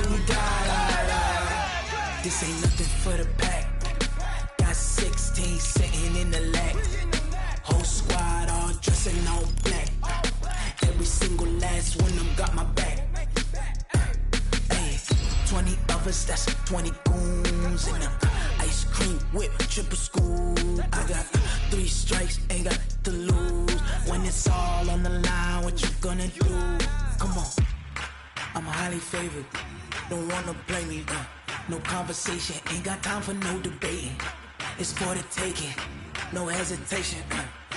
till we die. This ain't nothing for the pack. Got 16 sitting in the lag. Whole squad all dressing all black. Every single last one of them got my back. Hey, 20 of us, that's 20 goons in them. Ice cream whip, triple school. I got 3 strikes, ain't got to lose. When it's all on the line, what you gonna do? Come on, I'm highly favored. Don't wanna blame me, no conversation, ain't got time for no debating. It's for the taking, no hesitation.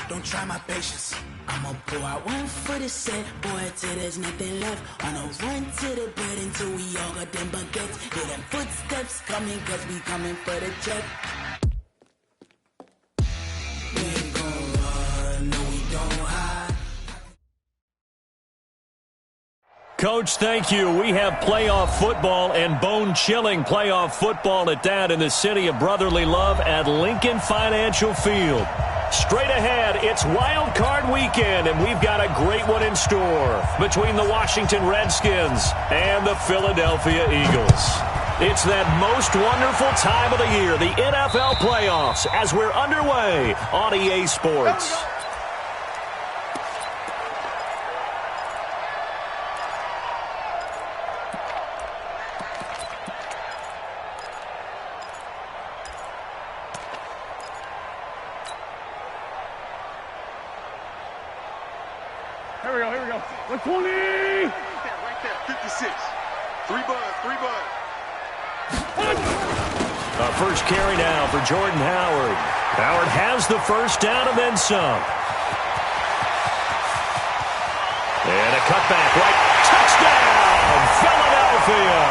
Don't try my patience. I'ma pour out one for the set, boy, till there's nothing left. On a run to the bed until we all got them baguettes. Hear them footsteps coming, cause we coming for the check. We ain't gon' run, no we don't hide. Coach, thank you. We have playoff football and bone-chilling playoff football at that in the city of brotherly love at Lincoln Financial Field. Straight ahead, it's wild card weekend, and we've got a great one in store between the Washington Redskins and the Philadelphia Eagles. It's that most wonderful time of the year, the NFL playoffs, as we're underway on EA Sports. Here we go. 120! Right there, 56. 3 bud. First carry now for Jordan Howard. Howard has the first down and then some. And a cutback right. Touchdown, Philadelphia!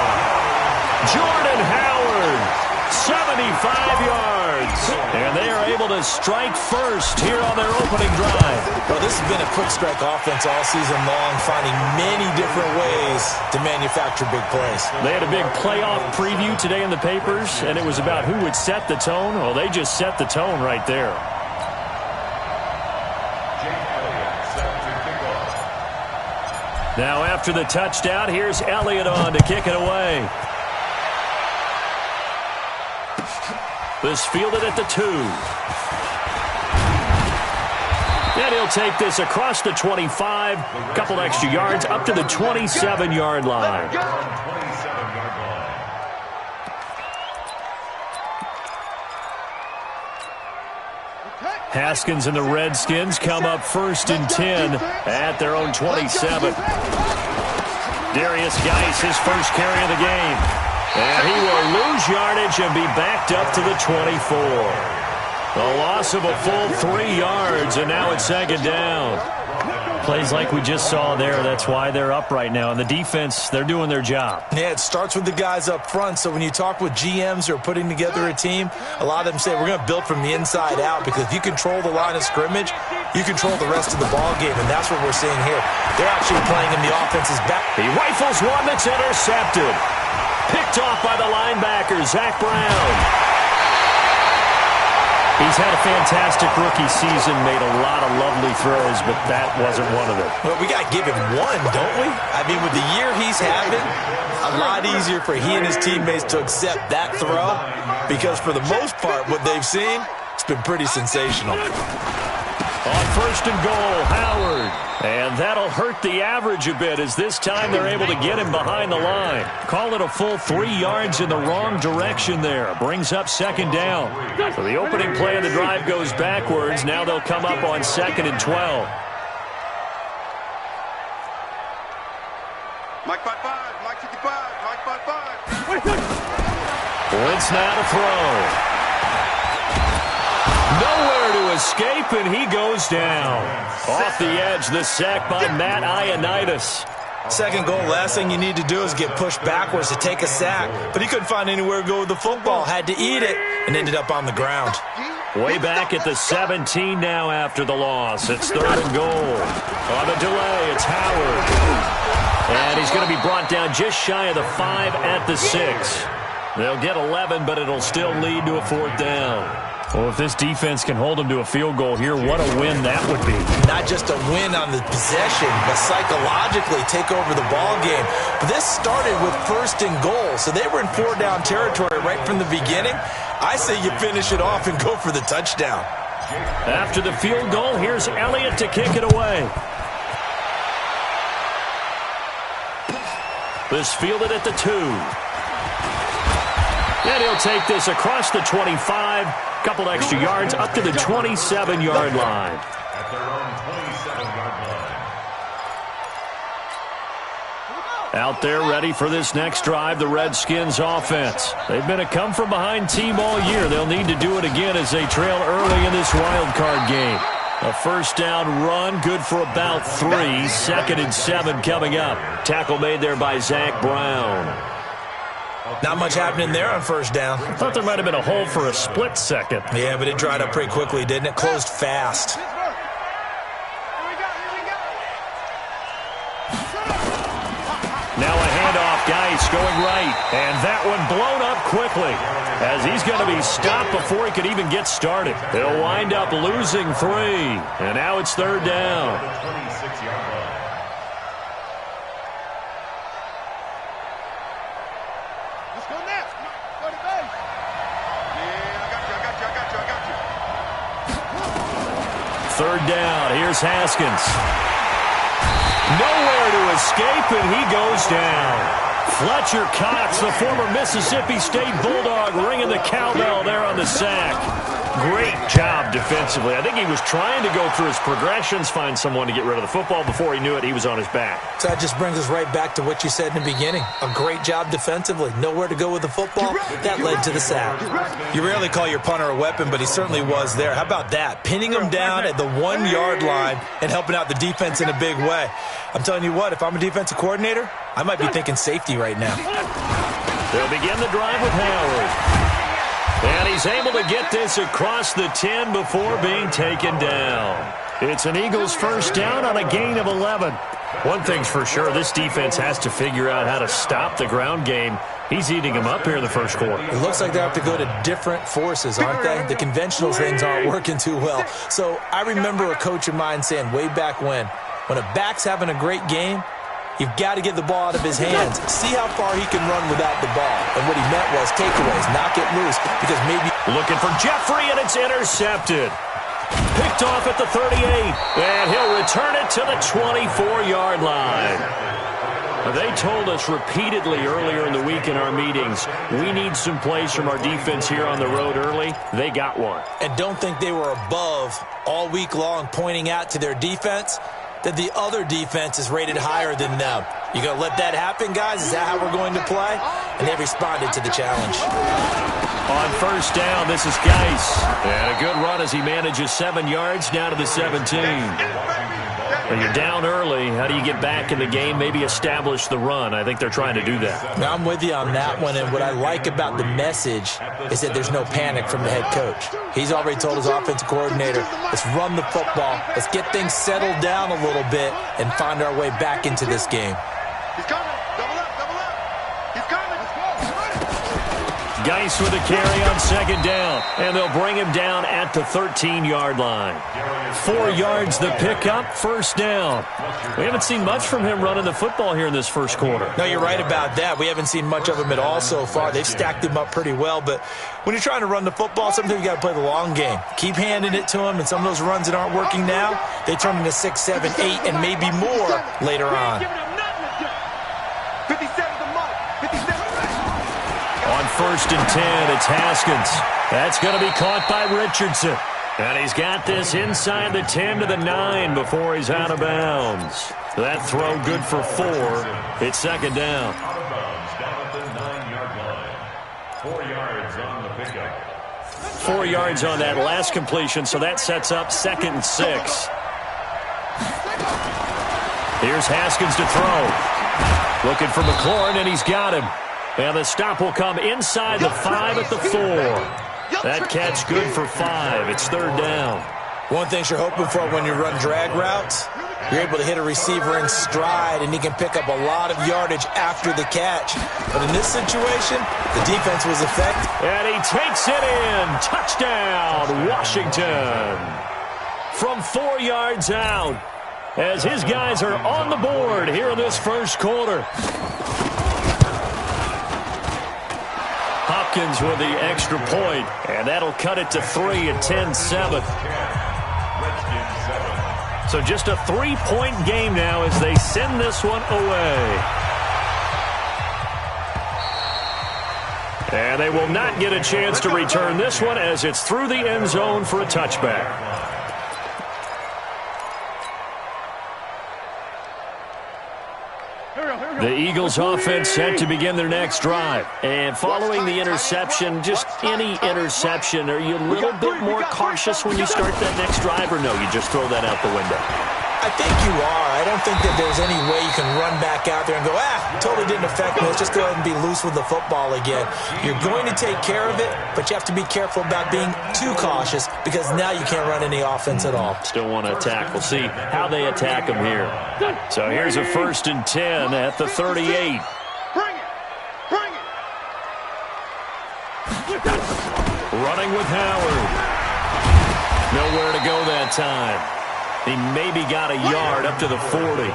Jordan Howard, 75 yards. And they are able to strike first here on their opening drive. Well, this has been a quick-strike offense all season long, finding many different ways to manufacture big plays. They had a big playoff preview today in the papers, and it was about who would set the tone. Well, they just set the tone right there. Now after the touchdown, here's Elliott on to kick it away. This fielded at the 2. And he'll take this across the 25. Couple extra yards up to the 27-yard line. Haskins and the Redskins come up 1st and 10 at their own 27. Darius Geis, his first carry of the game. And he will lose yardage and be backed up to the 24. A loss of a full 3 yards, and now it's 2nd down. Plays like we just saw there. That's why they're up right now. And the defense, they're doing their job. Yeah, it starts with the guys up front. So when you talk with GMs who are putting together a team, a lot of them say we're going to build from the inside out, because if you control the line of scrimmage, you control the rest of the ball game, and that's what we're seeing here. They're actually playing in the offense's back. He rifles one that's intercepted. Picked off by the linebacker, Zach Brown. He's had a fantastic rookie season, made a lot of lovely throws, but that wasn't one of them. Well, we got to give him one, don't we? I mean, with the year he's having, a lot easier for he and his teammates to accept that throw, because for the most part, what they've seen, it's been pretty sensational. On 1st and goal, Howard. And that'll hurt the average a bit, as this time they're able to get him behind the line. Call it a full 3 yards in the wrong direction there. Brings up 2nd down. So the opening play of the drive goes backwards. Now they'll come up on 2nd and 12. Mike 5-5, Mike 55, Mike 5-5. Blitz now to throw. Nowhere to escape, and he goes down. Off the edge, the sack by Matt Ioannidis. 2nd goal, last thing you need to do is get pushed backwards to take a sack. But he couldn't find anywhere to go with the football. Had to eat it and ended up on the ground. Way back at the 17 now after the loss. It's 3rd and goal. On the delay, it's Howard. And he's going to be brought down just shy of the 5 at the 6. They'll get 11, but it'll still lead to a 4th down. Well, if this defense can hold them to a field goal here, what a win that would be. Not just a win on the possession, but psychologically take over the ball game. But this started with 1st and goal, so they were in 4-down territory right from the beginning. I say you finish it off and go for the touchdown. After the field goal, here's Elliott to kick it away. This fielded at the 2. And he'll take this across the 25. Couple extra yards up to the 27-yard line. At their own 27-yard line. Out there ready for this next drive, the Redskins offense. They've been a come-from-behind team all year. They'll need to do it again as they trail early in this wild card game. A 1st down run, good for about 3. 2nd and 7 coming up. Tackle made there by Zach Brown. Not much happening there on 1st down. I thought there might have been a hole for a split second. Yeah, but it dried up pretty quickly, didn't it? Closed fast. Now a handoff, Geis going right. And that one blown up quickly as he's going to be stopped before he could even get started. They'll wind up losing 3. And now it's 3rd down. Third down. Here's Haskins. Nowhere to escape, and he goes down. Fletcher Cox, the former Mississippi State Bulldog, ringing the cowbell there on the sack. Great job defensively. I think he was trying to go through his progressions, find someone to get rid of the football. Before he knew it, he was on his back. So that just brings us right back to what you said in the beginning. A great job defensively. Nowhere to go with the football. That led to the sack. You rarely call your punter a weapon, but he certainly was there. How about that? Pinning him down at the 1-yard line and helping out the defense in a big way. I'm telling you what, if I'm a defensive coordinator, I might be thinking safety right now. They'll begin the drive with Howard. And he's able to get this across the 10 before being taken down. It's an Eagles 1st down on a gain of 11. One thing's for sure, this defense has to figure out how to stop the ground game. He's eating them up here in the 1st quarter. It looks like they have to go to different forces, aren't they? The conventional things aren't working too well. So I remember a coach of mine saying way back when a back's having a great game, you've got to get the ball out of his hands. See how far he can run without the ball. And what he meant was takeaways, knock it loose, because maybe... Looking for Jeffrey, and it's intercepted. Picked off at the 38, and he'll return it to the 24-yard line. They told us repeatedly earlier in the week in our meetings, we need some plays from our defense here on the road early. They got one. And don't think they were above all week long pointing out to their defense that the other defense is rated higher than them. You going to let that happen, guys? Is that how we're going to play? And they responded to the challenge. On 1st down, this is Geis. And a good run as he manages 7 yards down to the 17. When you're down early, how do you get back in the game, maybe establish the run? I think they're trying to do that. Now, I'm with you on that one, and what I like about the message is that there's no panic from the head coach. He's already told his offensive coordinator, let's run the football, let's get things settled down a little bit and find our way back into this game. He's coming. Double up. He's coming. Geis with a carry on 2nd down, and they'll bring him down at the 13-yard line. 4 yards the pickup, 1st down. We haven't seen much from him running the football here in this 1st quarter. No, you're right about that. We haven't seen much of him at all so far. They've stacked him up pretty well, but when you're trying to run the football, sometimes you got to play the long game. Keep handing it to him, and some of those runs that aren't working now, they turn into 6, 7, 8, and maybe more later on. 57 the mark. 57. On 1st and 10, it's Haskins. That's going to be caught by Richardson. And he's got this inside the 10 to the 9 before he's out of bounds. That throw good for 4. It's 2nd down. Out of bounds, down at the 9-yard line. 4 yards on the pickup. 4 yards on that last completion, so that sets up 2nd and 6. Here's Haskins to throw. Looking for McLaurin, and he's got him. And the stop will come inside the 5 at the 4. That catch good for 5. It's 3rd down. One thing you're hoping for when you run drag routes You're able to hit a receiver in stride, and he can pick up a lot of yardage after the catch. But in this situation, the defense was effective. And he takes it in. Touchdown, Washington. From 4 yards out, as his guys are on the board here in this first quarter. Hopkins with the extra point, and that'll cut it to 3 at 10-7. So just a 3-point game now as they send this one away. And they will not get a chance to return this one as it's through the end zone for a touchback. The Eagles offense set to begin their next drive. And following the interception, just any interception, are you a little bit more cautious when you start that next drive, or no, you just throw that out the window? I think you are. I don't think that there's any way you can run back out there and go, totally didn't affect me. Let's just go ahead and be loose with the football again. You're going to take care of it, but you have to be careful about being too cautious because now you can't run any offense at all. Still want to attack. We'll see how they attack them here. So here's a 1st and 10 at the 38. Bring it! Bring it! Running with Howard. Nowhere to go that time. He maybe got a yard up to the 40.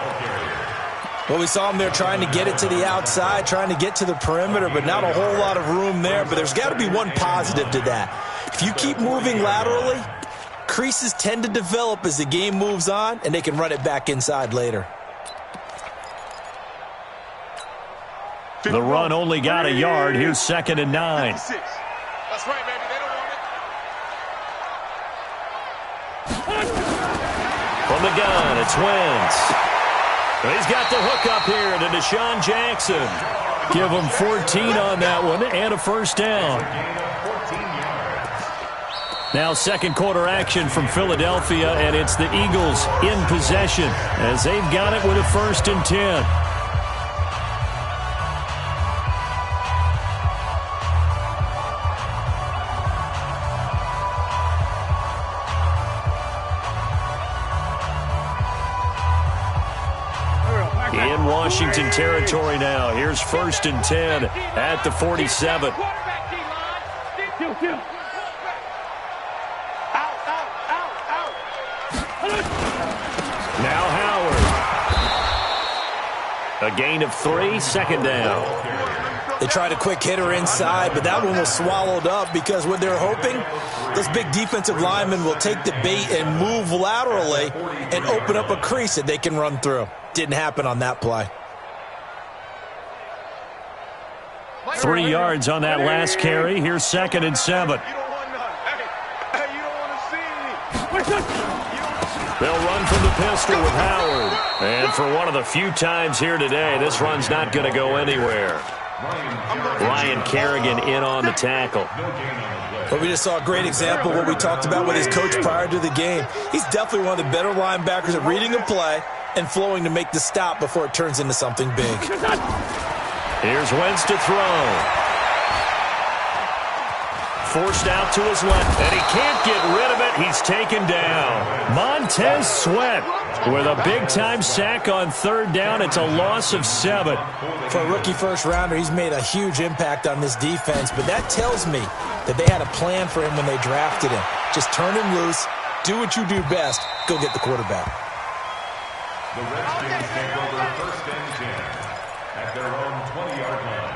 Well, we saw him there trying to get it to the outside, trying to get to the perimeter, but not a whole lot of room there. But there's got to be one positive to that. If you keep moving laterally, creases tend to develop as the game moves on, and they can run it back inside later. The run only got a yard. Here's 2nd and 9. That's right, baby. They don't want it. From the gun, it's Wentz. He's got the hook up here to Deshaun Jackson. Give him 14 on that one and a 1st down. Now second quarter action from Philadelphia, and it's the Eagles in possession as they've got it with a 1st and 10. In Washington territory now. Here's 1st and 10 at the 47. Now Howard. A gain of 3, 2nd down. They tried a quick hitter inside, but that one was swallowed up because what they're hoping, those big defensive linemen will take the bait and move laterally and open up a crease that they can run through. Didn't happen on that play. 3 yards on that last carry. Here's 2nd and 7. They'll run from the pistol with Howard. And for one of the few times here today, this run's not going to go anywhere. Ryan Kerrigan in on the tackle. But we just saw a great example of what we talked about with his coach prior to the game. He's definitely one of the better linebackers at reading a play and flowing to make the stop before it turns into something big. Here's Wentz to throw. Forced out to his left, and he can't get rid of it. He's taken down. Montez Sweat with a big-time sack on 3rd down. It's a loss of 7. For a rookie first-rounder, he's made a huge impact on this defense, but that tells me that they had a plan for him when they drafted him. Just turn him loose, do what you do best, go get the quarterback. The Redskins take over 1st and 10 at their own 20-yard line.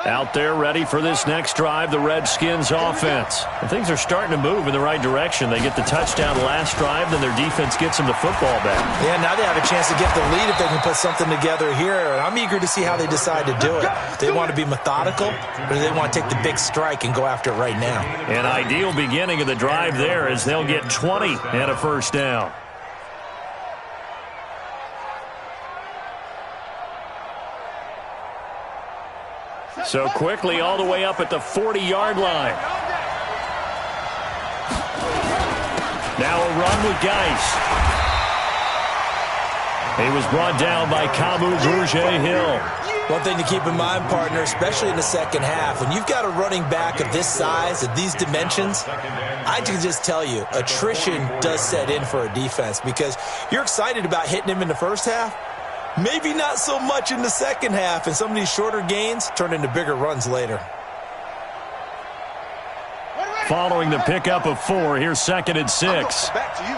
Out there ready for this next drive, the Redskins offense. And things are starting to move in the right direction. They get the touchdown last drive, then their defense gets them the football back. Yeah, now they have a chance to get the lead if they can put something together here. And I'm eager to see how they decide to do it. They want to be methodical, or do they want to take the big strike and go after it right now? An ideal beginning of the drive there as they'll get 20 and a 1st down. So quickly all the way up at the 40-yard line. Now a run with Geis. He was brought down by Kamu Grugier-Hill. One thing to keep in mind, partner, especially in the second half, when you've got a running back of this size, of these dimensions, I can just tell you, attrition does set in for a defense because you're excited about hitting him in the first half, maybe not so much in the second half, and some of these shorter gains turn into bigger runs later. Following the pickup of 4, here's 2nd and 6. I'm going back to you.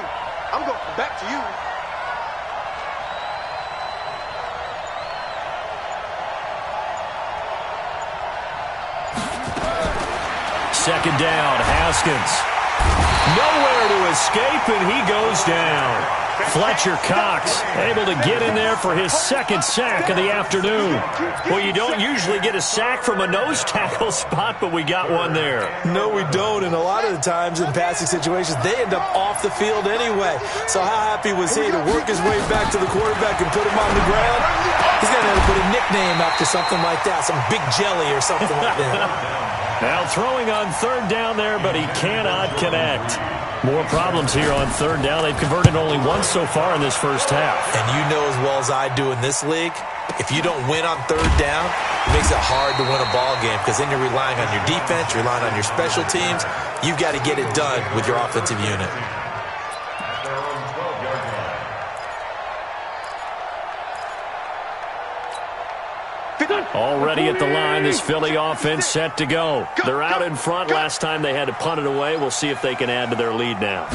I'm going back to you. Second down, Haskins. Nowhere to escape, and he goes down. Fletcher Cox able to get in there for his 2nd sack of the afternoon. Well, you don't usually get a sack from a nose tackle spot, but we got one there. No, we don't, and a lot of the times in passing situations, they end up off the field anyway. So how happy was he to work his way back to the quarterback and put him on the ground? He's going to have to put a nickname after something like that, some Big Jelly or something like that. Now throwing on 3rd down there, but he cannot connect. More problems here on 3rd down. They've converted only once so far in this first half. And you know as well as I do in this league, if you don't win on 3rd down, it makes it hard to win a ball game because then you're relying on your defense, you're relying on your special teams. You've got to get it done with your offensive unit. Already at the line, this Philly offense set to go. They're out in front. Last time they had to punt it away. We'll see if they can add to their lead now.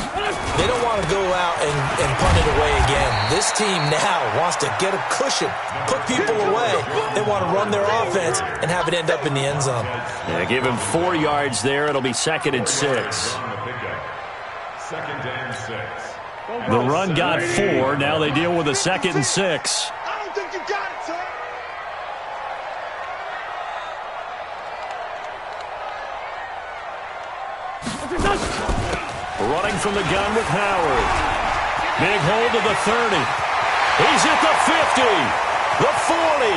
They don't want to go out and punt it away again. This team now wants to get a cushion, put people away. They want to run their offense and have it end up in the end zone. Yeah, give him 4 yards there. It'll be 2nd and 6. 2nd and 6. The run got 4. Now they deal with a 2nd and 6. I don't think you got it, sir. Running from the gun with Howard. Big hold of the 30. He's at the 50. The 40.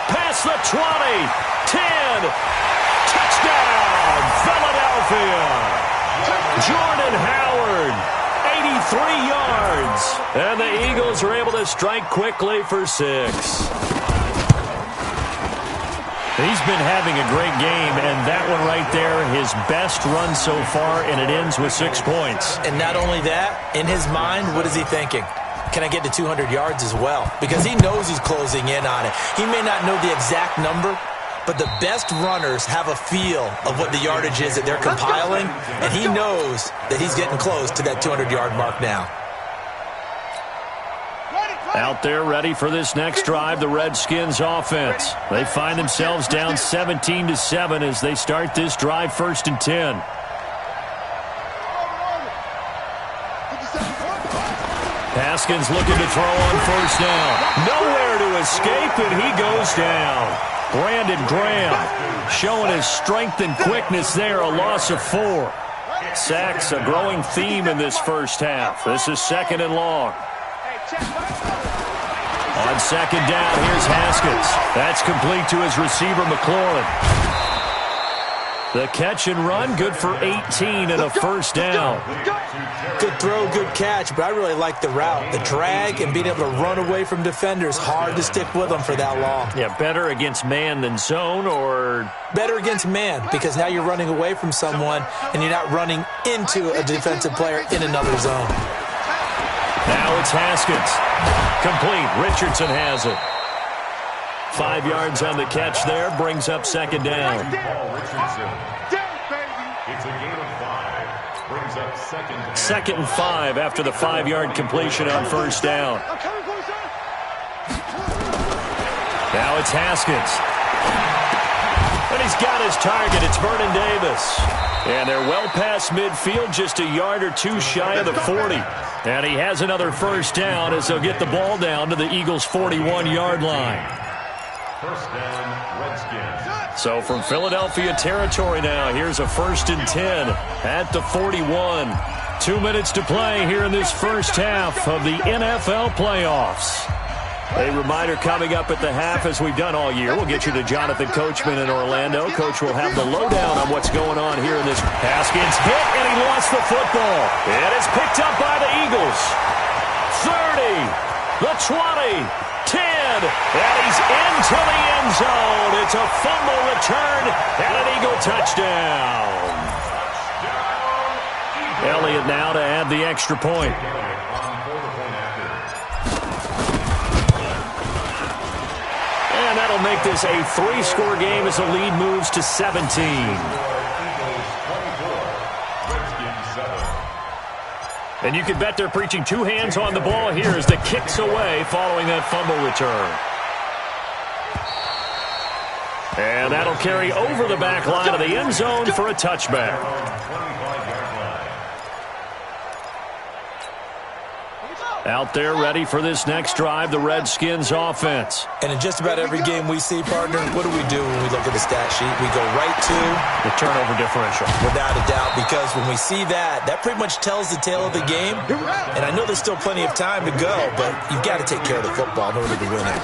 Past the 20. 10. Touchdown, Philadelphia. Jordan Howard, 83 yards. And the Eagles are able to strike quickly for 6. He's been having a great game, and that one right there, his best run so far, and it ends with 6 points. And not only that, in his mind, what is he thinking? Can I get to 200 yards as well? Because he knows he's closing in on it. He may not know the exact number, but the best runners have a feel of what the yardage is that they're compiling, and he knows that he's getting close to that 200-yard mark now. Out there ready for this next drive, the Redskins offense. They find themselves down 17-7 as they start this drive, 1st and 10. Haskins looking to throw on 1st down. Nowhere to escape, and he goes down. Brandon Graham showing his strength and quickness there, a loss of 4. Sacks, a growing theme in this first half. This is 2nd and long. On 2nd down, here's Haskins. That's complete to his receiver, McLaurin. The catch and run, good for 18 and a 1st down. Good throw, good catch, but I really like the route. The drag and being able to run away from defenders, hard to stick with them for that long. Yeah, better against man than zone, or? Better against man, because now you're running away from someone and you're not running into a defensive player in another zone. Now it's Haskins. Complete. Richardson has it. 5 yards on the catch there. Brings up 2nd down. It's a gain of 5. Brings up 2nd down. 2nd and 5 after the 5-yard completion on 1st down. Now it's Haskins. And he's got his target. It's Vernon Davis. And they're well past midfield, just a yard or 2 shy of the 40. And he has another 1st down as they'll get the ball down to the Eagles' 41-yard line. 1st down, Redskins. So from Philadelphia territory now, here's a 1st and 10 at the 41. 2 minutes to play here in this first half of the NFL playoffs. A reminder coming up at the half, as we've done all year. We'll get you to Jonathan Coachman in Orlando. Coach will have the lowdown on what's going on here in this. Haskins hit, and he lost the football. And it's picked up by the Eagles. 30, the 20, And he's into the end zone. It's a fumble return and an Eagle touchdown. Elliott now to add the extra point. And that'll make this a 3-score game as the lead moves to 17. And you can bet they're preaching 2 hands on the ball here as the kick's away following that fumble return. And that'll carry over the back line of the end zone for a touchback. Out there ready for this next drive, the Redskins offense. And in just about every game we see, partner, what do when we look at the stat sheet? We go right to the turnover differential. Without a doubt, because when we see that pretty much tells the tale of the game. And I know there's still plenty of time to go, but you've got to take care of the football in order to win it.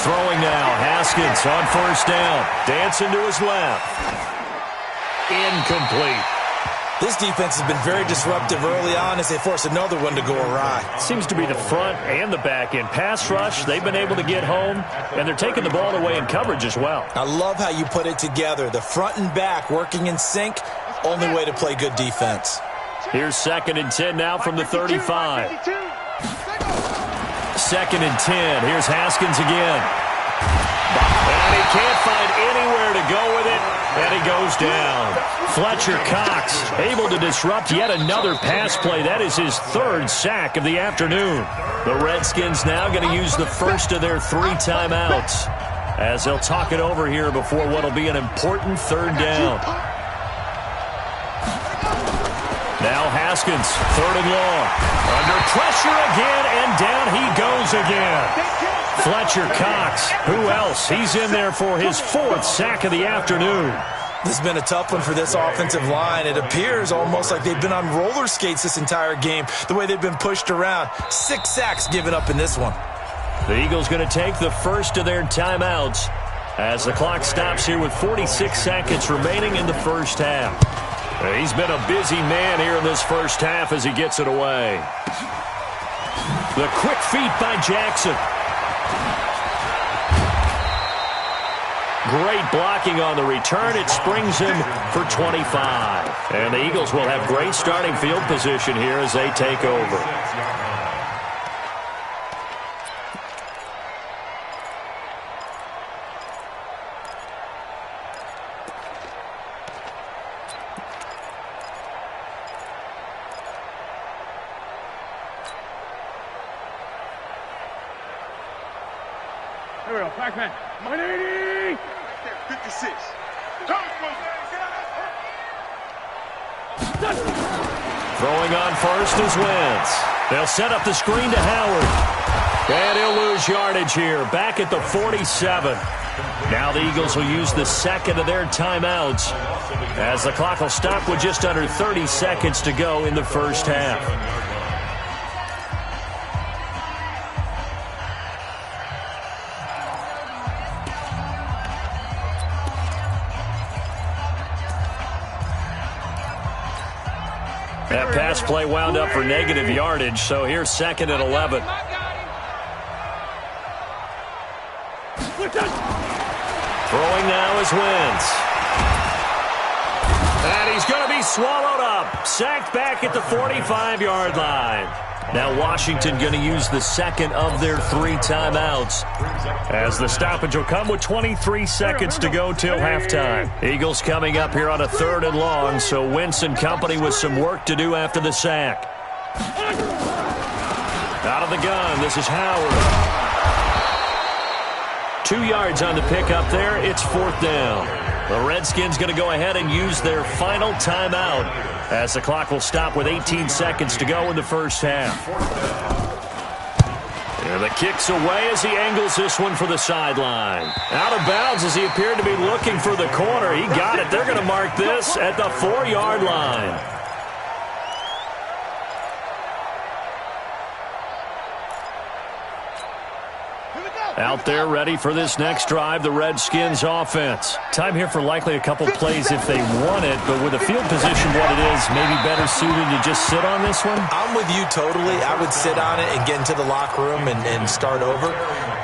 Throwing now, Haskins on first down. Dancing to his left. Incomplete. This defense has been very disruptive early on as they force another one to go awry. Seems to be the front and the back end. Pass rush, they've been able to get home, and they're taking the ball away in coverage as well. I love how you put it together. The front and back working in sync, only way to play good defense. Here's 2nd and 10 now from the 35. 2nd and 10. Here's Haskins again. And he can't find anywhere to go with it, and he goes down. Fletcher Cox able to disrupt yet another pass play. That is his 3rd sack of the afternoon. The Redskins now going to use the first of their 3 timeouts as they'll talk it over here before what will be an important 3rd down. Now Haskins, 3rd and long. Under pressure again, and down he goes again. Fletcher Cox, who else? He's in there for his 4th sack of the afternoon. This has been a tough one for this offensive line. It appears almost like they've been on roller skates this entire game, the way they've been pushed around. 6 sacks given up in this one. The Eagles going to take the first of their timeouts as the clock stops here with 46 seconds remaining in the first half. He's been a busy man here in this first half as he gets it away. The quick feet by Jackson. Great blocking on the return. It springs him for 25. And the Eagles will have great starting field position here as they take over. Here we go, Pac-Man. 180. 56. Throwing on first is Wentz. They'll set up the screen to Howard. And he'll lose yardage here. Back at the 47. Now the Eagles will use the 2nd of their timeouts as the clock will stop with just under 30 seconds to go in the first half. That pass play wound up for negative yardage, so here's 2nd and 11. Throwing now is Wentz. And he's going to be swallowed up. Sacked back at the 45-yard line. Now Washington going to use the 2nd of their 3 timeouts as the stoppage will come with 23 seconds to go till halftime. Eagles coming up here on a 3rd and long, so Wentz and company with some work to do after the sack. Out of the gun, this is Howard. 2 yards on the pickup there. It's 4th down. The Redskins going to go ahead and use their final timeout as the clock will stop with 18 seconds to go in the first half. And the kick's away as he angles this one for the sideline. Out of bounds as he appeared to be looking for the corner. He got it. They're going to mark this at the 4-yard line. Here we go. Out there ready for this next drive, the Redskins offense. Time here for likely a couple plays if they want it, but with the field position what it is, maybe better suited to just sit on this one? I'm with you totally. I would sit on it and get into the locker room and start over.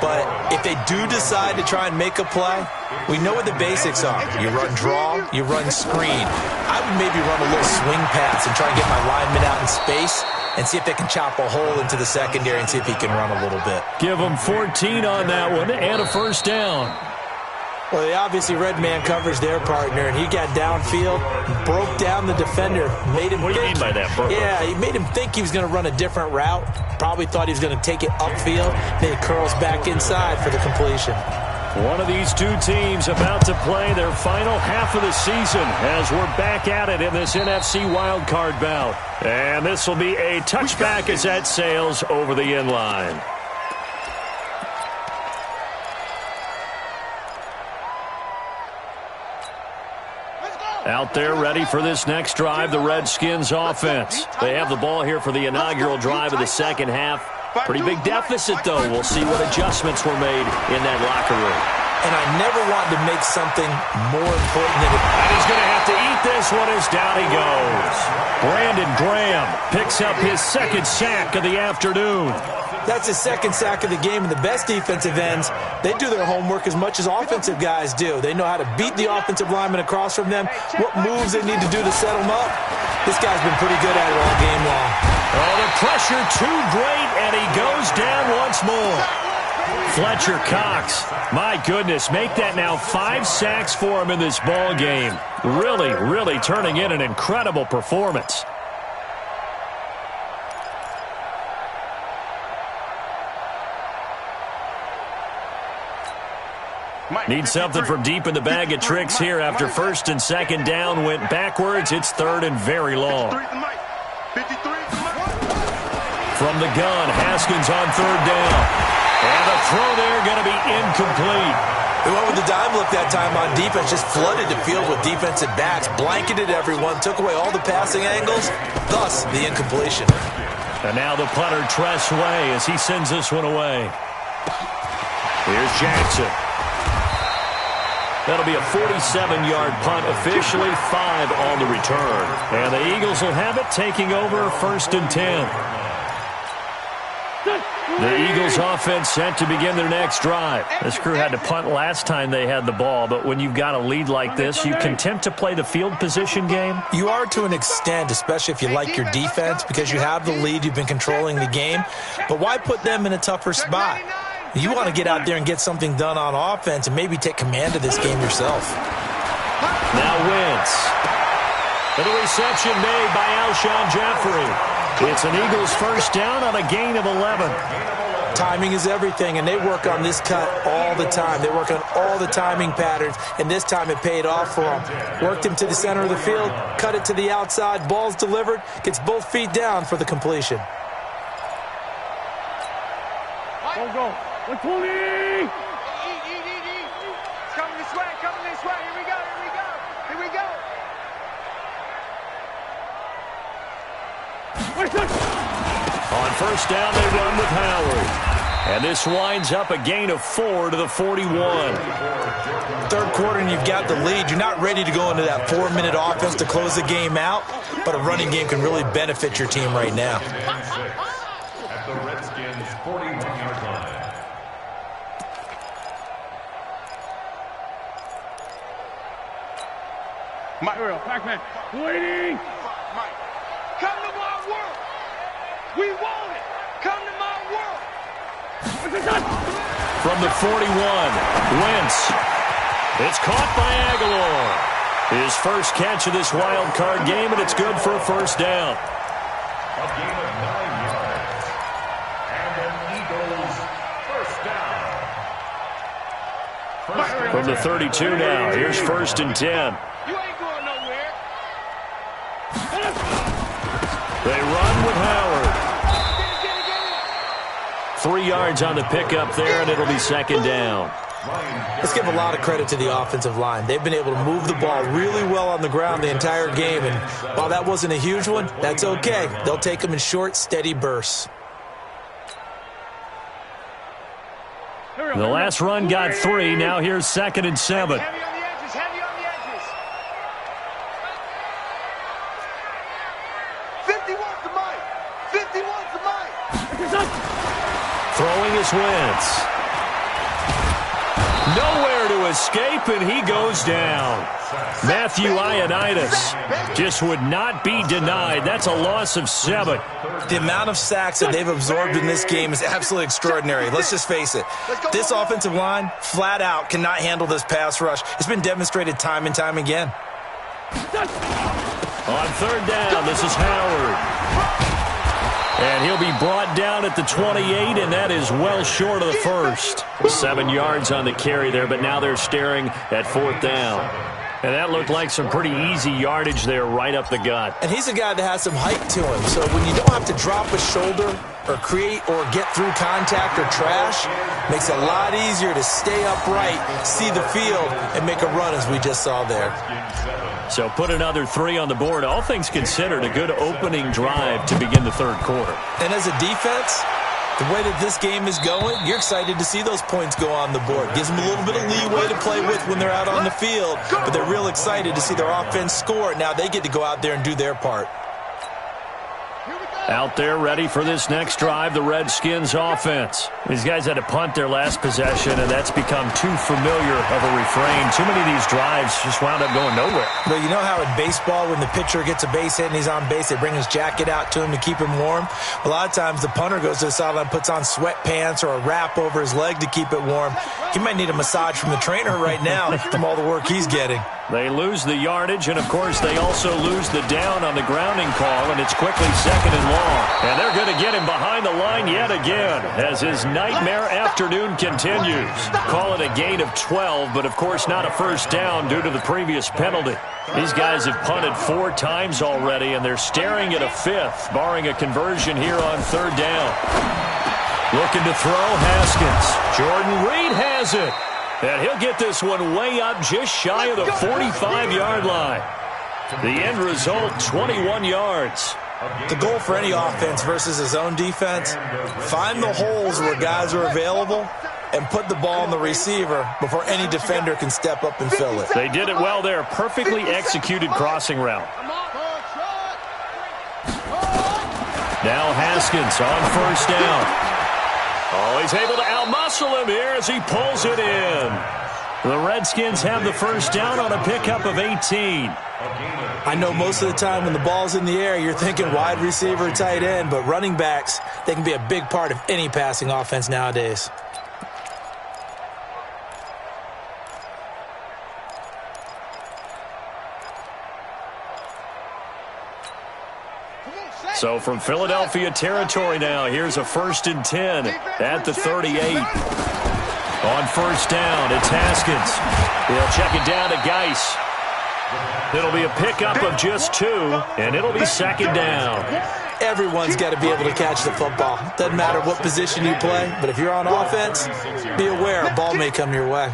But if they do decide to try and make a play, we know what the basics are. You run draw, you run screen. I would maybe run a little swing pass and try and get my lineman out in space and see if they can chop a hole into the secondary and see if he can run a little bit. Give them 14 on that one and a first down. Well, they obviously red man covers their partner, and he got downfield, broke down the defender, made him What do you mean by that, bro? Yeah, he made him think he was going to run a different route. Probably thought he was going to take it upfield. Then he curls back inside for the completion. One of these two teams about to play their final half of the season as we're back at it in this NFC wildcard bout. And this will be a touchback as that sails over the end line. Out there ready for this next drive, the Redskins offense. They have the ball here for the inaugural drive of the second half. Pretty big deficit, though. We'll see what adjustments were made in that locker room. And I never wanted to make something more important than it. And he's going to have to eat this one as down he goes. Brandon Graham picks up his second sack of the afternoon. That's his second sack of the game, and the best defensive ends, they do their homework as much as offensive guys do. They know how to beat the offensive lineman across from them, what moves they need to do to set them up. This guy's been pretty good at it all game long. Oh, the pressure too great, and he goes down once more. Fletcher Cox, my goodness, make that now 5 sacks for him in this ball game. Really, really turning in an incredible performance. Need something from deep in the bag of tricks here after first and second down went backwards. It's third and very long. From the gun, Haskins on third down. And the throw there going to be incomplete. They went with the dime look that time on defense, just flooded the field with defensive backs, blanketed everyone, took away all the passing angles, thus the incompletion. And now the punter, Tress Way, as he sends this one away. Here's Jackson. That'll be a 47-yard punt, officially 5 on the return. And the Eagles will have it, taking over first and 10. The Eagles offense set to begin their next drive. This crew had to punt last time they had the ball, but when you've got a lead like this, you can tempt to play the field position game? You are to an extent, especially if you like your defense, because you have the lead, you've been controlling the game. But why put them in a tougher spot? You want to get out there and get something done on offense and maybe take command of this game yourself. Now Wentz. And the reception made by Alshon Jeffrey. It's an Eagles first down on a gain of 11. Timing is everything, and they work on this cut all the time. They work on all the timing patterns, and this time it paid off for them. Worked him to the center of the field, cut it to the outside, ball's delivered, gets both feet down for the completion. Go. 120! It's coming this way, Here we go. On first down, they run with Howard. And this winds up a gain of 4 to the 41. Third quarter and you've got the lead. You're not ready to go into that 4-minute offense to close the game out, but a running game can really benefit your team right now. At the Redskins' 41-yard line. Mike, Pac-Man, waiting! Mike, come to my world. We want it. Come to my world. From the 41, Wentz. It's caught by Aguilar. His first catch of this wild card game, and it's good for a first down. A gain of 9 yards. And an Eagles first down. From the 32 now, here's first and 10. You ain't going nowhere. They run with Howard. 3 yards on the pickup there, and it'll be second down. Let's give a lot of credit to the offensive line. They've been able to move the ball really well on the ground the entire game, and while that wasn't a huge one, that's okay. They'll take them in short, steady bursts. Hurry The last run got 3. Now here's 2nd and 7. Heavy on the edges, heavy on the edges. 51's the mic. 51's the mic. Throwing is Wentz. Nowhere to escape, and he goes down. Matthew Ioannidis just would not be denied. That's a loss of 7. The amount of sacks that they've absorbed in this game is absolutely extraordinary. Let's just face it. This offensive line, flat out, cannot handle this pass rush. It's been demonstrated time and time again. On 3rd down, this is Howard. And he'll be brought down at the 28, and that is well short of the first. 7 yards on the carry there, but now they're staring at 4th down. And that looked like some pretty easy yardage there right up the gut. And he's a guy that has some height to him. So when you don't have to drop a shoulder or create or get through contact or trash, makes it a lot easier to stay upright, see the field, and make a run as we just saw there. So put another 3 on the board. All things considered, a good opening drive to begin the 3rd quarter. And as a defense, the way that this game is going, you're excited to see those points go on the board. Gives them a little bit of leeway to play with when they're out on the field, but they're real excited to see their offense score. Now they get to go out there and do their part. Out there ready for this next drive, the Redskins offense. These guys had to punt their last possession, and that's become too familiar of a refrain. Too many of these drives just wound up going nowhere. But you know how in baseball, when the pitcher gets a base hit and he's on base, they bring his jacket out to him to keep him warm? A lot of times the punter goes to the sideline, puts on sweatpants or a wrap over his leg to keep it warm. He might need a massage from the trainer right now from all the work he's getting. They lose the yardage, and, of course, they also lose the down on the grounding call, and it's quickly 2nd and long. And they're going to get him behind the line yet again as his nightmare afternoon continues. Call it a gain of 12, but, of course, not a first down due to the previous penalty. These guys have punted 4 times already, and they're staring at a 5th, barring a conversion here on 3rd down. Looking to throw, Haskins. Jordan Reed has it. And he'll get this one way up just shy of the 45-yard line. The end result, 21 yards. The goal for any offense versus his own defense, find the holes where guys are available and put the ball on the receiver before any defender can step up and fill it. They did it well there. Perfectly executed crossing route. Now Haskins on 1st down. Oh, he's able to outmuscle him here as he pulls it in. The Redskins have the first down on a pickup of 18. I know most of the time when the ball's in the air, you're thinking wide receiver, tight end, but running backs, they can be a big part of any passing offense nowadays. So from Philadelphia territory now, here's a 1st and 10 at the 38. On 1st down, it's Haskins. He'll check it down to Geis. It'll be a pickup of just 2, and it'll be 2nd down. Everyone's got to be able to catch the football. Doesn't matter what position you play, but if you're on offense, be aware a ball may come your way.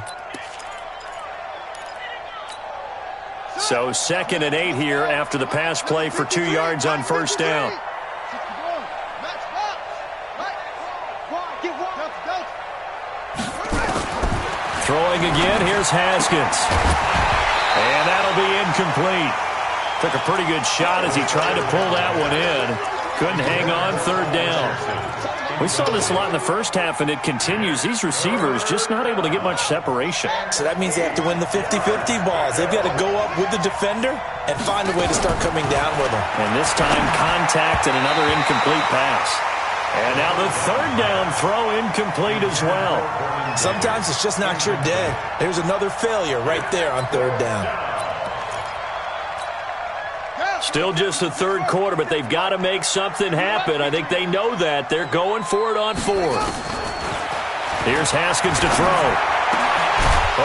So 2nd and 8 here after the pass play for 2 yards on 1st down. Throwing again, here's Haskins. And that'll be incomplete. Took a pretty good shot as he tried to pull that one in. Couldn't hang on 3rd down. We saw this a lot in the first half, and it continues. These receivers just not able to get much separation. So that means they have to win the 50-50 balls. They've got to go up with the defender and find a way to start coming down with them. And this time, contact and another incomplete pass. And now the 3rd down throw incomplete as well. Sometimes it's just not your day. There's another failure right there on 3rd down. Still just the 3rd quarter, but they've got to make something happen. I think they know that. They're going for it on 4th. Here's Haskins to throw.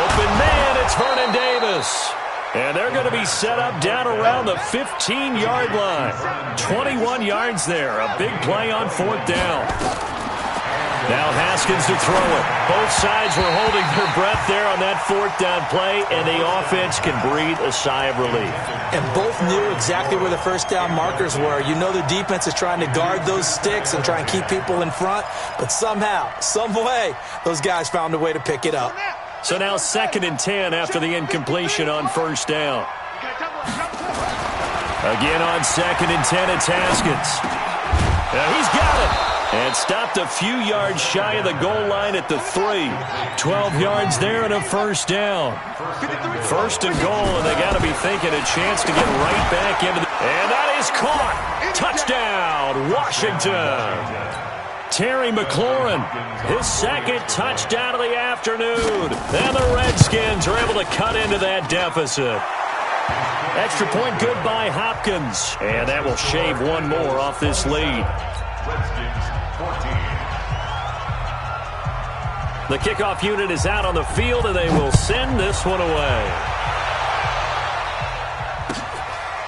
Open man, it's Vernon Davis. And they're going to be set up down around the 15-yard line. 21 yards there. A big play on 4th down. Now Haskins to throw it. Both sides were holding their breath there on that fourth down play, and the offense can breathe a sigh of relief. And both knew exactly where the first down markers were. You know the defense is trying to guard those sticks and try and keep people in front, but somehow, some way, those guys found a way to pick it up. So now 2nd and 10 after the incompletion on first down. Again on 2nd and 10, it's Haskins. He's got it. And stopped a few yards shy of the goal line at the 3. 12 yards there and a first down. First and goal, and they got to be thinking a chance to get right back into the... And that is caught. Touchdown, Washington. Terry McLaurin, his 2nd touchdown of the afternoon. And the Redskins are able to cut into that deficit. Extra point good by Hopkins. And that will shave one more off this lead. Redskins 14. The kickoff unit is out on the field, and they will send this one away.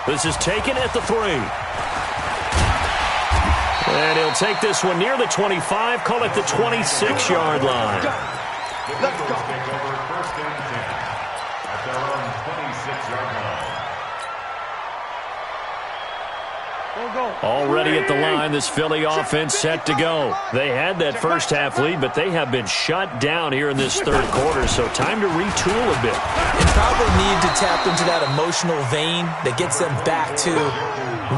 This is taken at the 3. And he'll take this one near the 25, call it the 26-yard line. Let's go. Take over 1st and 10 at their own 26-yard line. Already at the line, this Philly offense set to go. They had that first half lead, but they have been shut down here in this 3rd quarter, so time to retool a bit. They probably need to tap into that emotional vein that gets them back to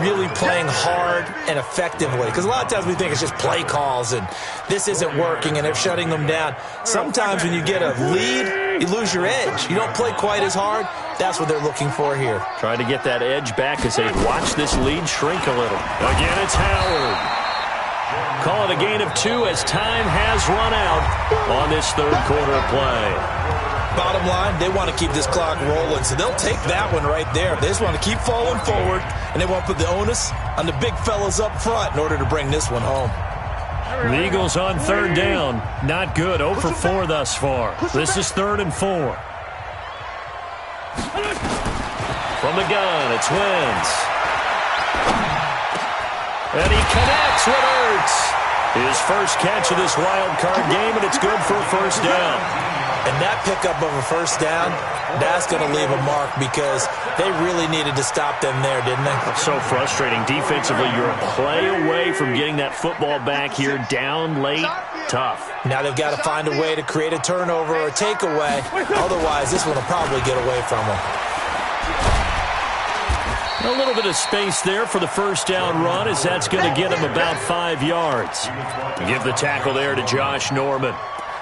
really playing hard and effectively. Because a lot of times we think it's just play calls and this isn't working and they're shutting them down. Sometimes when you get a lead, you lose your edge. You don't play quite as hard. That's what they're looking for here. Trying to get that edge back as they watch this lead shrink a little. Again, it's Howard. Call it a gain of 2 as time has run out on this 3rd quarter play. Bottom line, they want to keep this clock rolling, so they'll take that one right there. They just want to keep falling forward, and they want to put the onus on the big fellas up front in order to bring this one home. The Eagles on 3rd down. Not good. 0 for 4 thus far. This is 3rd and 4. From the gun, it's Wentz. And he connects with Ertz. His first catch of this wild card game, and it's good for a first down. And that pickup of a first down, that's going to leave a mark because they really needed to stop them there, didn't they? So frustrating. Defensively, you're a play away from getting that football back here down late. Tough. Now they've got to find a way to create a turnover or a takeaway. Otherwise, this one will probably get away from them. A little bit of space there for the first down run as that's going to get him about 5 yards. Give the tackle there to Josh Norman.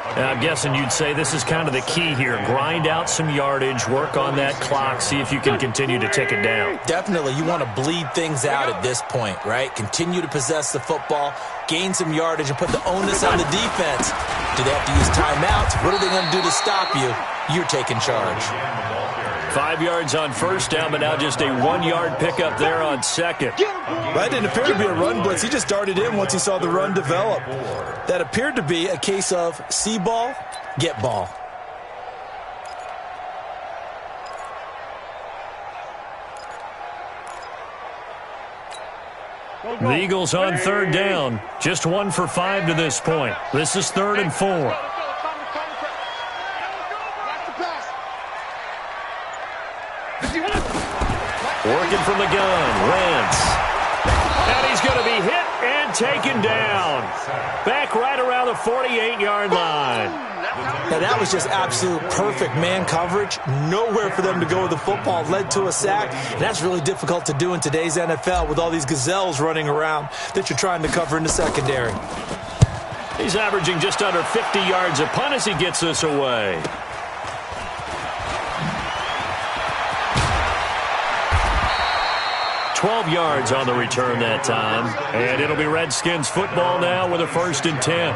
I'm guessing you'd say this is kind of the key here. Grind out some yardage, work on that clock, see if you can continue to tick it down. Definitely. You want to bleed things out at this point, right? Continue to possess the football, gain some yardage, and put the onus on the defense. Do they have to use timeouts? What are they going to do to stop you? You're taking charge. 5 yards on first down, but now just a 1-yard pickup there on 2nd. That didn't appear to be a run blitz. He just darted in once he saw the run develop. That appeared to be a case of see ball, get ball. The Eagles on 3rd down. Just 1 for 5 to this point. This is 3rd and 4. Working from the gun, Wentz. And he's going to be hit and taken down. Back right around the 48-yard line. Now that was just absolute perfect man coverage. Nowhere for them to go with the football. Led to a sack. And that's really difficult to do in today's NFL with all these gazelles running around that you're trying to cover in the secondary. He's averaging just under 50 yards a punt as he gets this away. $12 yards on the return that time. And it'll be Redskins football now with a 1st and 10.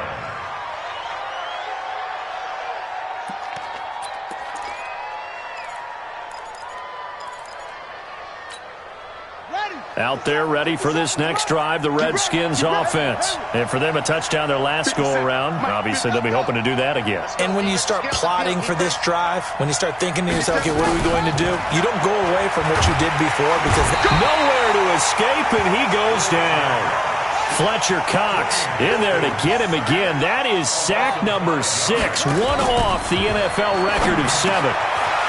Out there ready for this next drive, the Redskins offense. And for them, a touchdown their last go-around. Obviously, they'll be hoping to do that again. And when you start plotting for this drive, when you start thinking to yourself, okay, what are we going to do? You don't go away from what you did before because... Nowhere to escape, and he goes down. Fletcher Cox in there to get him again. That is sack number 6, one off the NFL record of 7.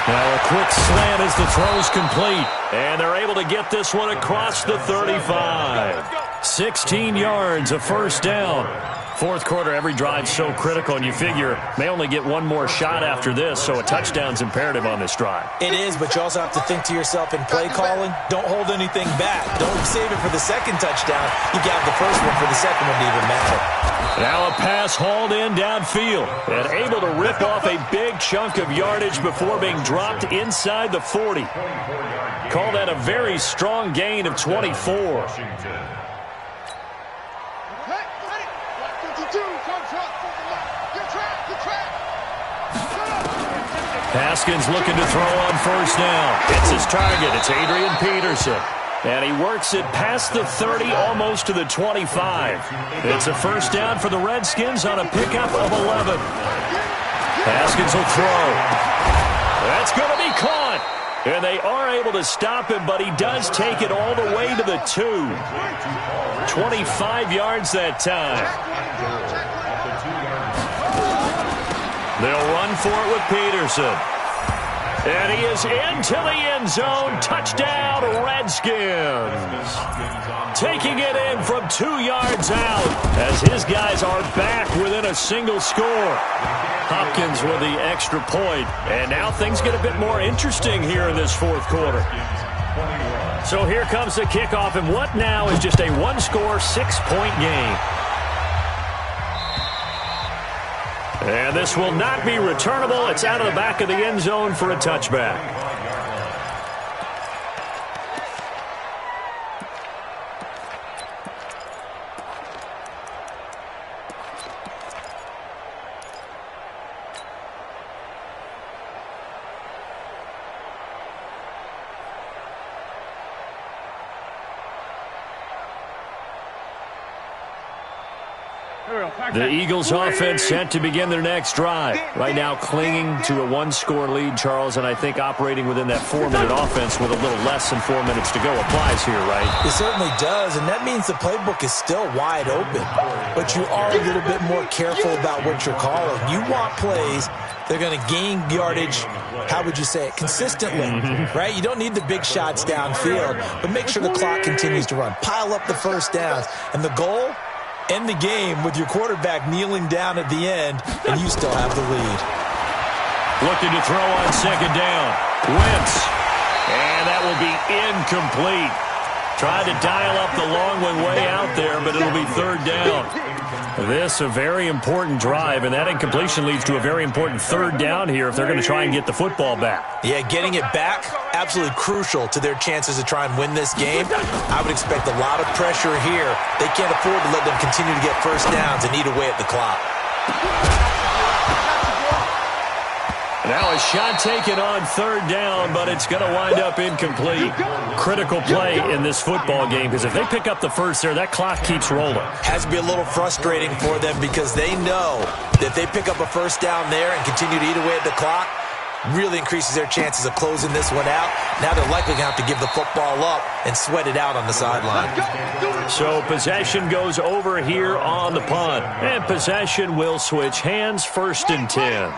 Now a quick slant as the throw's complete. And they're able to get this one across the 35. 16 yards, a first down. Fourth quarter, every drive so critical, and you figure may only get one more shot after this, so a touchdown's imperative on this drive. It is, but you also have to think to yourself in play calling, don't hold anything back. Don't save it for the second touchdown. You can have the first one for the second one to even matter. Now a pass hauled in downfield and able to rip off a big chunk of yardage before being dropped inside the 40. Call that a very strong gain of 24. Haskins looking to throw on first down. It's his target. It's Adrian Peterson. And he works it past the 30, almost to the 25. It's a first down for the Redskins on a pickup of 11. Haskins will throw. That's going to be caught. And they are able to stop him, but he does take it all the way to the 2. 25 yards that time. They'll run for it with Peterson. And he is into the end zone. Touchdown, Redskins. Taking it in from 2 yards out as his guys are back within a single score. Hopkins with the extra point. And now things get a bit more interesting here in this fourth quarter. So here comes the kickoff, and what now is just a one-score, 6-point game. And this will not be returnable. It's out of the back of the end zone for a touchback. The Eagles offense set to begin their next drive. Right now clinging to a one-score lead, Charles, and I think operating within that 4-minute offense with a little less than 4 minutes to go applies here, right? It certainly does, and that means the playbook is still wide open. But you are a little bit more careful about what you're calling. You want plays they're going to gain yardage, how would you say it, consistently, right? You don't need the big shots downfield, but make sure the clock continues to run. Pile up the first downs, and the goal, end the game with your quarterback kneeling down at the end, and you still have the lead. Looking to throw on second down. Wentz. And that will be incomplete. Tried to dial up the long one way out there, but it'll be third down. This a very important drive, and that incompletion leads to a very important third down here if they're going to try and get the football back. Yeah, getting it back, absolutely crucial to their chances to try and win this game. I would expect a lot of pressure here. They can't afford to let them continue to get first downs and eat away at the clock. Now a shot taken on third down, but it's going to wind up incomplete. Critical play in this football game, because if they pick up the first there, that clock keeps rolling. Has to be a little frustrating for them because they know that if they pick up a first down there and continue to eat away at the clock, really increases their chances of closing this one out. Now they're likely going to have to give the football up and sweat it out on the sideline. So possession goes over here on the punt, and possession will switch hands, 1st and 10.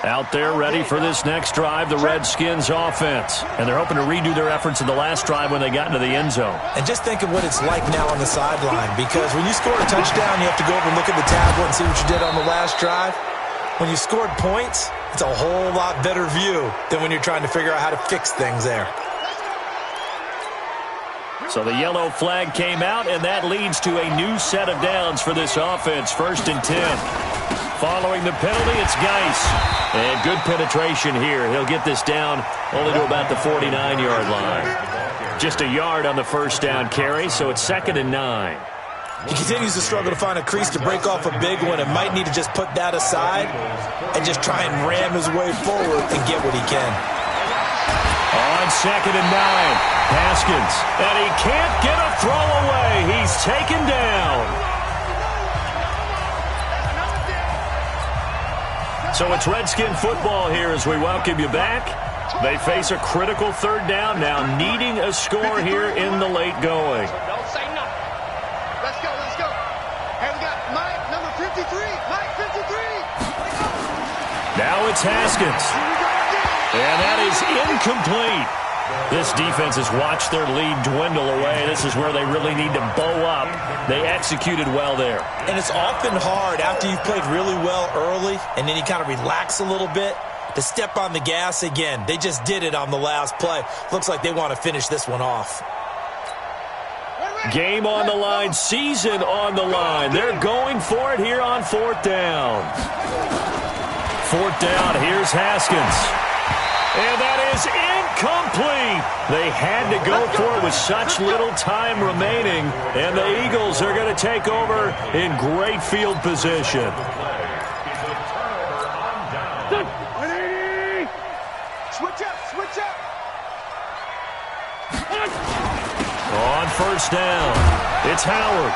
Out there ready for this next drive, the Redskins offense. And they're hoping to redo their efforts in the last drive when they got into the end zone. And just think of what it's like now on the sideline, because when you score a touchdown, you have to go over and look at the tablet and see what you did on the last drive. When you scored points, it's a whole lot better view than when you're trying to figure out how to fix things there. So the yellow flag came out, and that leads to a new set of downs for this offense, 1st and 10. Following the penalty, it's Geis. And good penetration here. He'll get this down only to about the 49-yard line. Just a yard on the first down carry, so it's 2nd and 9. He continues to struggle to find a crease to break off a big one and might need to just put that aside and just try and ram his way forward and get what he can. On 2nd and 9, Haskins. And he can't get a throw away. He's taken down. So it's Redskin football here as we welcome you back. They face a critical third down now, needing a score here in the late going. Let's go, let's go. Hey, we got Mike, number 53. Mike, 53. Now it's Haskins. And that is incomplete. This defense has watched their lead dwindle away. This is where they really need to bow up. They executed well there. And it's often hard after you've played really well early and then you kind of relax a little bit to step on the gas again. They just did it on the last play. Looks like they want to finish this one off. Game on the line, season on the line. They're going for it here on 4th down. 4th down, here's Haskins. And that is incomplete. They had to go for it with such little time remaining. And the Eagles are going to take over in great field position. Switch up, switch up. On 1st down, it's Howard.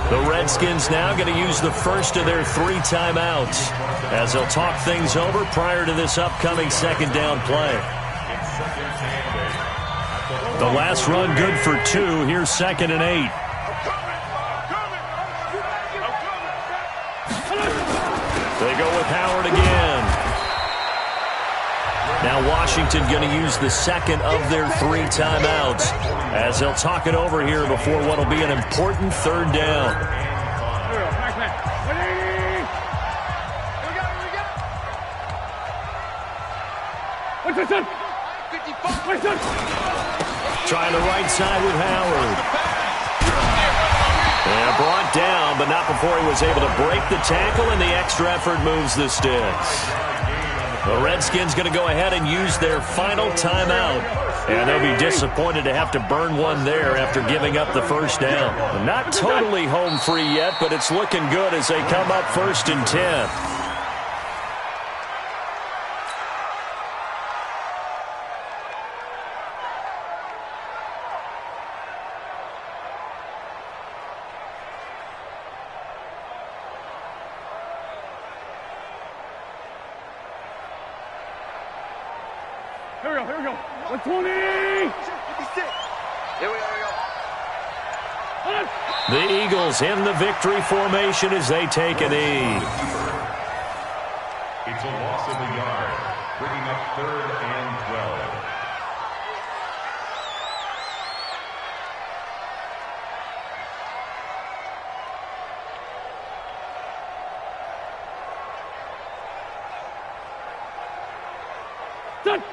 The Redskins now going to use the first of their 3 timeouts as they'll talk things over prior to this upcoming 2nd down play. The last run good for 2. Here's 2nd and 8. They go with Howard again. Now Washington going to use the 2nd of their 3 timeouts as they'll talk it over here before what will be an important 3rd down. Trying the right side with Howard. And brought down, but not before he was able to break the tackle, and the extra effort moves the sticks. The Redskins going to go ahead and use their final timeout. And they'll be disappointed to have to burn one there after giving up the 1st down. Not totally home free yet, but it's looking good as they come up 1st and 10. Here we go. 120! Here we go. The Eagles in the victory formation as they take a knee. It's a loss of a yard, bringing up 3rd and 12.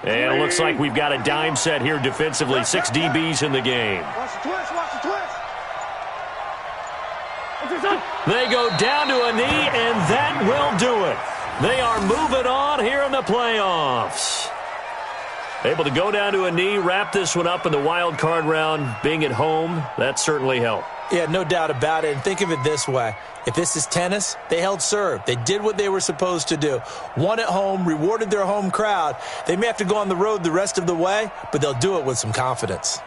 And it looks like we've got a dime set here defensively. 6 DBs in the game. Watch the twist, watch the twist. They go down to a knee, and that will do it. They are moving on here in the playoffs. Able to go down to a knee, wrap this one up in the wild card round. Being at home, that certainly helped. Yeah, no doubt about it. And think of it this way. If this is tennis, they held serve. They did what they were supposed to do. Won at home, rewarded their home crowd. They may have to go on the road the rest of the way, but they'll do it with some confidence.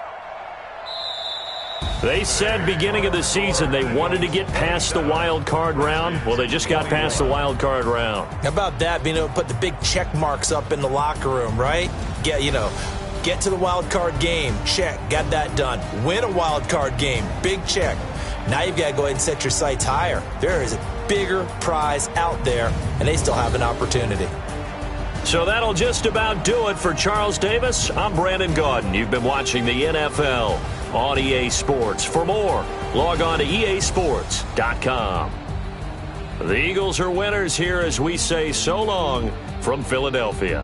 They said beginning of the season they wanted to get past the wild card round. Well, they just got past the wild card round. How about that? Being able to put the big check marks up in the locker room, right? Get to the wild card game. Check. Got that done. Win a wild card game. Big check. Now you've got to go ahead and set your sights higher. There is a bigger prize out there, and they still have an opportunity. So that'll just about do it for Charles Davis. I'm Brandon Gaudin. You've been watching the NFL on EA Sports. For more, log on to easports.com. The Eagles are winners here as we say so long from Philadelphia.